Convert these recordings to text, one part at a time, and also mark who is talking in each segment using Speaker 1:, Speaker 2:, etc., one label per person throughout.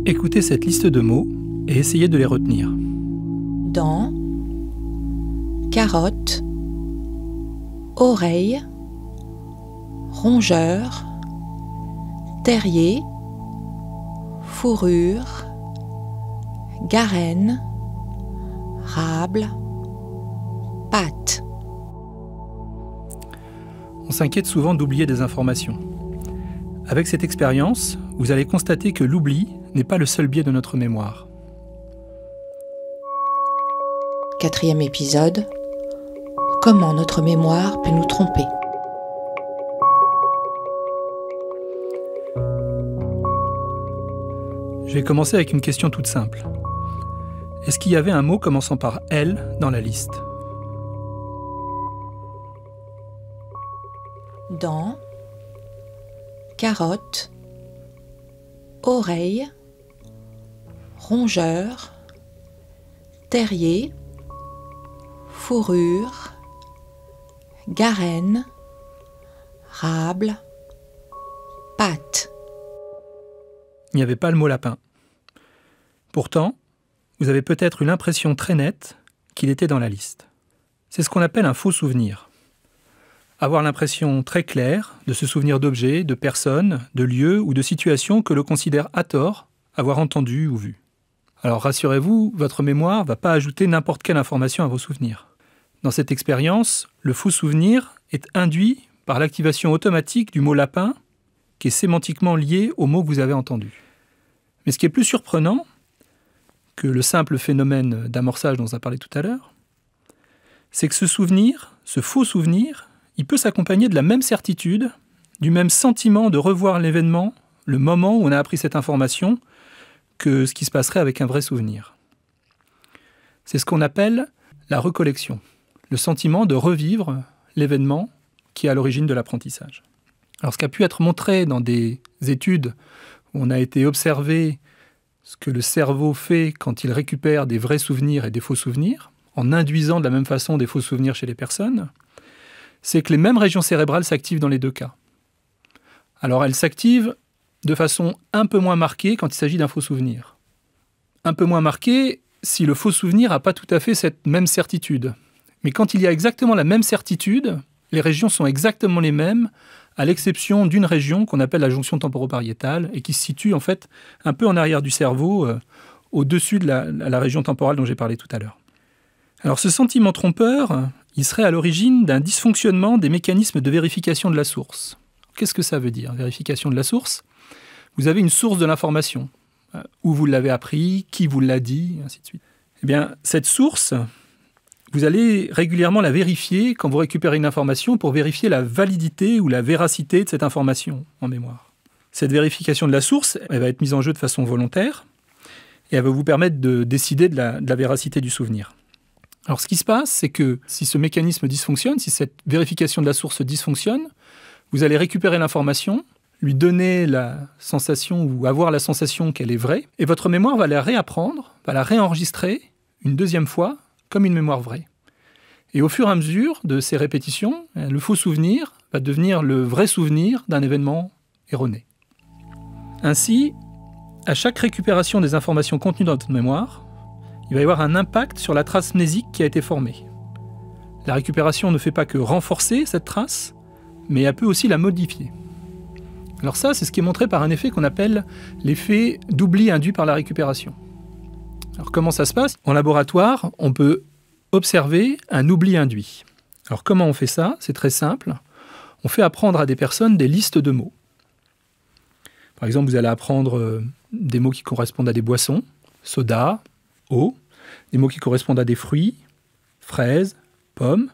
Speaker 1: Écoutez cette liste de mots et essayez de les retenir.
Speaker 2: Dents, carotte, oreille, rongeur, terrier, fourrure, garenne, rable, pâte.
Speaker 1: On s'inquiète souvent d'oublier des informations. Avec cette expérience, vous allez constater que l'oubli n'est pas le seul biais de notre mémoire.
Speaker 2: 4e épisode. Comment notre mémoire peut nous tromper.
Speaker 1: Je vais commencer avec une question toute simple. Est-ce qu'il y avait un mot commençant par « L » dans la liste ?
Speaker 2: Dents, carotte, oreille, rongeur, terrier, fourrure, garenne, rable, pâte.
Speaker 1: Il n'y avait pas le mot lapin. Pourtant, vous avez peut-être eu l'impression très nette qu'il était dans la liste. C'est ce qu'on appelle un faux souvenir. Avoir l'impression très claire de se souvenir d'objets, de personnes, de lieux ou de situations que l'on considère à tort avoir entendu ou vu. Alors rassurez-vous, votre mémoire ne va pas ajouter n'importe quelle information à vos souvenirs. Dans cette expérience, le faux souvenir est induit par l'activation automatique du mot lapin qui est sémantiquement lié au mot que vous avez entendu. Mais ce qui est plus surprenant que le simple phénomène d'amorçage dont on a parlé tout à l'heure, c'est que ce souvenir, ce faux souvenir, il peut s'accompagner de la même certitude, du même sentiment de revoir l'événement, le moment où on a appris cette information, que ce qui se passerait avec un vrai souvenir. C'est ce qu'on appelle la recollection, le sentiment de revivre l'événement qui est à l'origine de l'apprentissage. Alors ce qui a pu être montré dans des études où on a été observé ce que le cerveau fait quand il récupère des vrais souvenirs et des faux souvenirs, en induisant de la même façon des faux souvenirs chez les personnes, c'est que les mêmes régions cérébrales s'activent dans les deux cas. Alors elles s'activent de façon un peu moins marquée quand il s'agit d'un faux souvenir. Un peu moins marquée si le faux souvenir n'a pas tout à fait cette même certitude. Mais quand il y a exactement la même certitude, les régions sont exactement les mêmes, à l'exception d'une région qu'on appelle la jonction temporopariétale et qui se situe en fait un peu en arrière du cerveau, au-dessus de la région temporale dont j'ai parlé tout à l'heure. Alors ce sentiment trompeur, il serait à l'origine d'un dysfonctionnement des mécanismes de vérification de la source. Qu'est-ce que ça veut dire, vérification de la source ? Vous avez une source de l'information, où vous l'avez appris, qui vous l'a dit, et ainsi de suite. Eh bien, cette source, vous allez régulièrement la vérifier quand vous récupérez une information pour vérifier la validité ou la véracité de cette information en mémoire. Cette vérification de la source, elle va être mise en jeu de façon volontaire et elle va vous permettre de décider de la véracité du souvenir. Alors ce qui se passe, c'est que si ce mécanisme dysfonctionne, si cette vérification de la source dysfonctionne, vous allez récupérer l'information, lui donner la sensation ou avoir la sensation qu'elle est vraie, et votre mémoire va la réapprendre, va la réenregistrer une deuxième fois comme une mémoire vraie. Et au fur et à mesure de ces répétitions, le faux souvenir va devenir le vrai souvenir d'un événement erroné. Ainsi, à chaque récupération des informations contenues dans votre mémoire, il va y avoir un impact sur la trace mnésique qui a été formée. La récupération ne fait pas que renforcer cette trace, mais elle peut aussi la modifier. Alors ça, c'est ce qui est montré par un effet qu'on appelle l'effet d'oubli induit par la récupération. Alors comment ça se passe ? En laboratoire, on peut observer un oubli induit. Alors comment on fait ça ? C'est très simple. On fait apprendre à des personnes des listes de mots. Par exemple, vous allez apprendre des mots qui correspondent à des boissons, soda, eau, des mots qui correspondent à des fruits, fraises, pommes,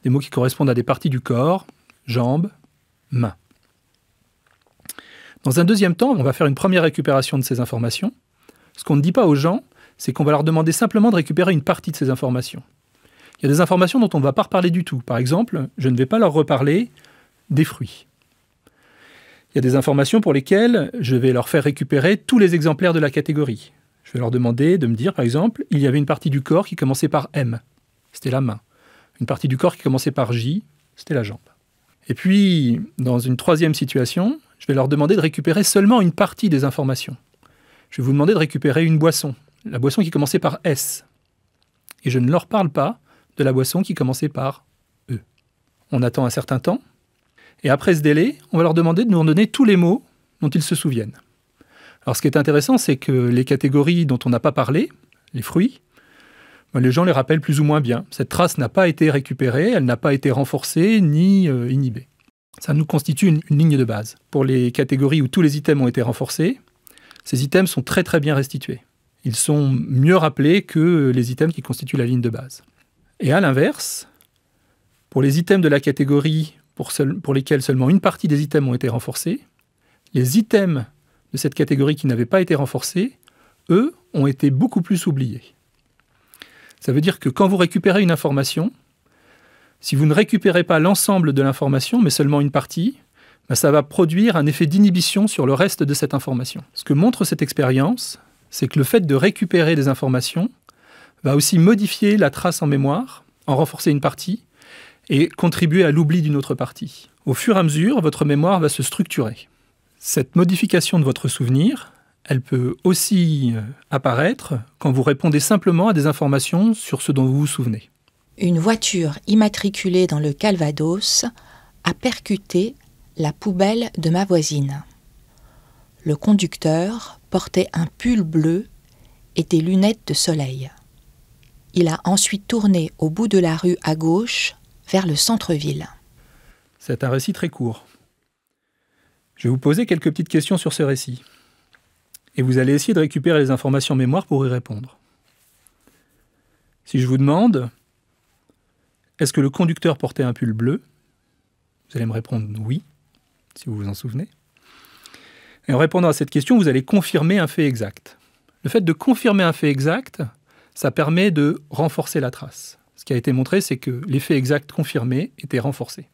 Speaker 1: des mots qui correspondent à des parties du corps, jambes, mains. Dans un deuxième temps, on va faire une première récupération de ces informations. Ce qu'on ne dit pas aux gens, c'est qu'on va leur demander simplement de récupérer une partie de ces informations. Il y a des informations dont on ne va pas reparler du tout. Par exemple, je ne vais pas leur reparler des fruits. Il y a des informations pour lesquelles je vais leur faire récupérer tous les exemplaires de la catégorie. Je vais leur demander de me dire, par exemple, il y avait une partie du corps qui commençait par M, c'était la main. Une partie du corps qui commençait par J, c'était la jambe. Et puis, dans une troisième situation, je vais leur demander de récupérer seulement une partie des informations. Je vais vous demander de récupérer une boisson, la boisson qui commençait par S. Et je ne leur parle pas de la boisson qui commençait par E. On attend un certain temps, et après ce délai, on va leur demander de nous redonner tous les mots dont ils se souviennent. Alors ce qui est intéressant, c'est que les catégories dont on n'a pas parlé, les fruits, les gens les rappellent plus ou moins bien. Cette trace n'a pas été récupérée, elle n'a pas été renforcée ni inhibée. Ça nous constitue une ligne de base. Pour les catégories où tous les items ont été renforcés, ces items sont très très bien restitués. Ils sont mieux rappelés que les items qui constituent la ligne de base. Et à l'inverse, pour les items de la catégorie pour lesquels seulement une partie des items ont été renforcés, les items de cette catégorie qui n'avaient pas été renforcés, eux, ont été beaucoup plus oubliés. Ça veut dire que quand vous récupérez une information, si vous ne récupérez pas l'ensemble de l'information, mais seulement une partie, ça va produire un effet d'inhibition sur le reste de cette information. Ce que montre cette expérience, c'est que le fait de récupérer des informations va aussi modifier la trace en mémoire, en renforcer une partie, et contribuer à l'oubli d'une autre partie. Au fur et à mesure, votre mémoire va se structurer. Cette modification de votre souvenir, elle peut aussi apparaître quand vous répondez simplement à des informations sur ce dont vous vous souvenez.
Speaker 2: Une voiture immatriculée dans le Calvados a percuté la poubelle de ma voisine. Le conducteur portait un pull bleu et des lunettes de soleil. Il a ensuite tourné au bout de la rue à gauche, vers le centre-ville.
Speaker 1: C'est un récit très court. Je vais vous poser quelques petites questions sur ce récit. Et vous allez essayer de récupérer les informations mémoire pour y répondre. Si je vous demande, est-ce que le conducteur portait un pull bleu? Vous allez me répondre oui, si vous vous en souvenez. Et en répondant à cette question, vous allez confirmer un fait exact. Le fait de confirmer un fait exact, ça permet de renforcer la trace. Ce qui a été montré, c'est que l'effet exact confirmé était renforcé.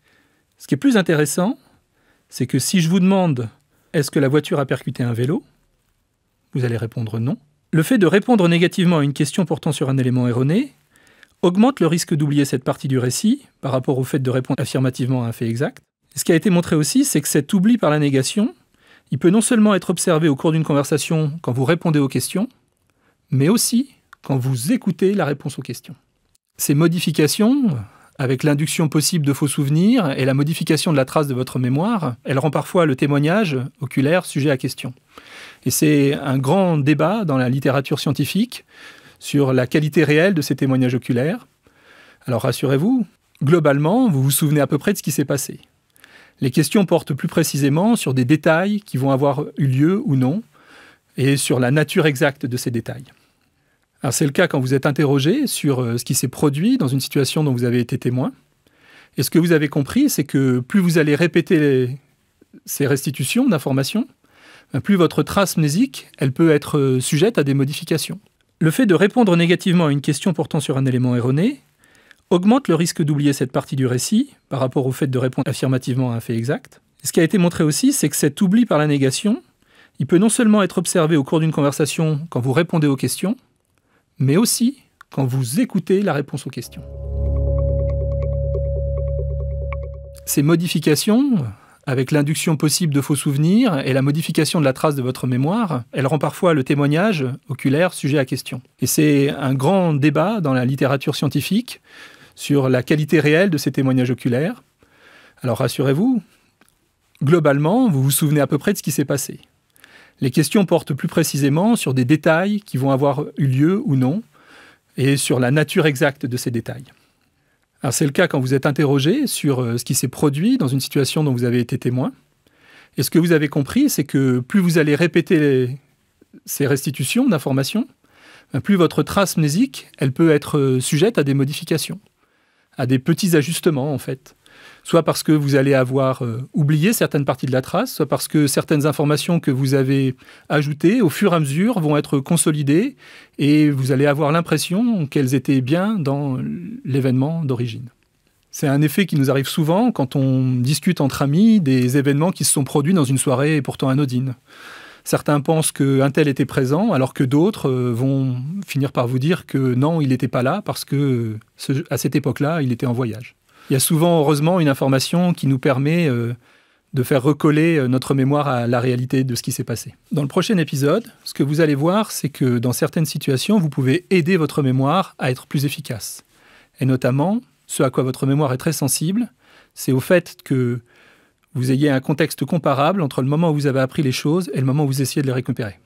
Speaker 1: Ce qui est plus intéressant, c'est que si je vous demande « est-ce que la voiture a percuté un vélo ?», vous allez répondre non. Le fait de répondre négativement à une question portant sur un élément erroné augmente le risque d'oublier cette partie du récit par rapport au fait de répondre affirmativement à un fait exact. Et ce qui a été montré aussi, c'est que cet oubli par la négation, il peut non seulement être observé au cours d'une conversation quand vous répondez aux questions, mais aussi quand vous écoutez la réponse aux questions. Ces modifications, avec l'induction possible de faux souvenirs et la modification de la trace de votre mémoire, elles rendent parfois le témoignage oculaire sujet à question. Et c'est un grand débat dans la littérature scientifique sur la qualité réelle de ces témoignages oculaires. Alors rassurez-vous, globalement, vous vous souvenez à peu près de ce qui s'est passé. Les questions portent plus précisément sur des détails qui vont avoir eu lieu ou non, et sur la nature exacte de ces détails. Alors c'est le cas quand vous êtes interrogé sur ce qui s'est produit dans une situation dont vous avez été témoin. Et ce que vous avez compris, c'est que plus vous allez répéter ces restitutions d'informations, plus votre trace mnésique, elle peut être sujette à des modifications. Le fait de répondre négativement à une question portant sur un élément erroné augmente le risque d'oublier cette partie du récit par rapport au fait de répondre affirmativement à un fait exact. Et ce qui a été montré aussi, c'est que cet oubli par la négation, il peut non seulement être observé au cours d'une conversation quand vous répondez aux questions, mais aussi quand vous écoutez la réponse aux questions. Ces modifications, avec l'induction possible de faux souvenirs et la modification de la trace de votre mémoire, elles rendent parfois le témoignage oculaire sujet à question. Et c'est un grand débat dans la littérature scientifique sur la qualité réelle de ces témoignages oculaires. Alors rassurez-vous, globalement, vous vous souvenez à peu près de ce qui s'est passé. Les questions portent plus précisément sur des détails qui vont avoir eu lieu ou non, et sur la nature exacte de ces détails. Alors c'est le cas quand vous êtes interrogé sur ce qui s'est produit dans une situation dont vous avez été témoin. Et ce que vous avez compris, c'est que plus vous allez répéter ces restitutions d'informations, plus votre trace mnésique, elle peut être sujette à des modifications, à des petits ajustements en fait. Soit parce que vous allez avoir oublié certaines parties de la trace, soit parce que certaines informations que vous avez ajoutées au fur et à mesure vont être consolidées et vous allez avoir l'impression qu'elles étaient bien dans l'événement d'origine. C'est un effet qui nous arrive souvent quand on discute entre amis des événements qui se sont produits dans une soirée pourtant anodine. Certains pensent qu'un tel était présent, alors que d'autres vont finir par vous dire que non, il n'était pas là parce que à cette époque-là, il était en voyage. Il y a souvent, heureusement, une information qui nous permet de faire recoller notre mémoire à la réalité de ce qui s'est passé. Dans le prochain épisode, ce que vous allez voir, c'est que dans certaines situations, vous pouvez aider votre mémoire à être plus efficace. Et notamment, ce à quoi votre mémoire est très sensible, c'est au fait que vous ayez un contexte comparable entre le moment où vous avez appris les choses et le moment où vous essayez de les récupérer.